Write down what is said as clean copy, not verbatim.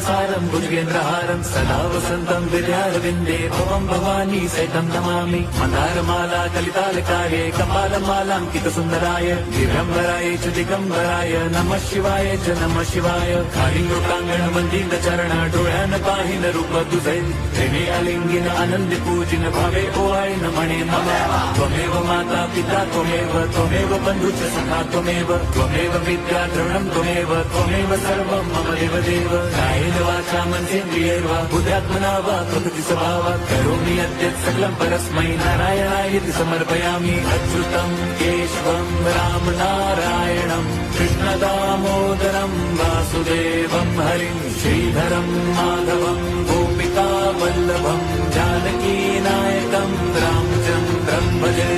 सारं भुजगेन्द्रहारं सदा वसन्तं विद्यारविन्दे भवं भवानी सहितं नमामि मन्दारमाला कलितालकाये कपालमालाङ्कितसुन्दराय दिगम्बराय च दिगम्बराय नमः शिवाय च नमः शिवाय कालिङ्गोटाङ्गण वन्दित चरण डोळ्यान पाहिन रूप तुझे प्रेमे अलिंगिन आनंद पूजिन भावे ओवाळीन म्हणे मम त्वमेव माता पिता त्वमेव बन्धुश्च सखा त्वमेव विद्या द्रविणं त्वमेव सर्वं मम देव कायेन वाचा मनसेन्द्रियैर्वा बुद्ध्यात्मना वा प्रकृति स्वभावात् करोमि यद्यत् सकलं परस्मै नारायणायति समर्पयामि अच्युतं केशवं रामनारायणं कृष्णदामोदरं वासुदेवं हरिं श्रीधरं माधवं गोपिका वल्लभं जानकीनायकं रामचन्द्रं भजे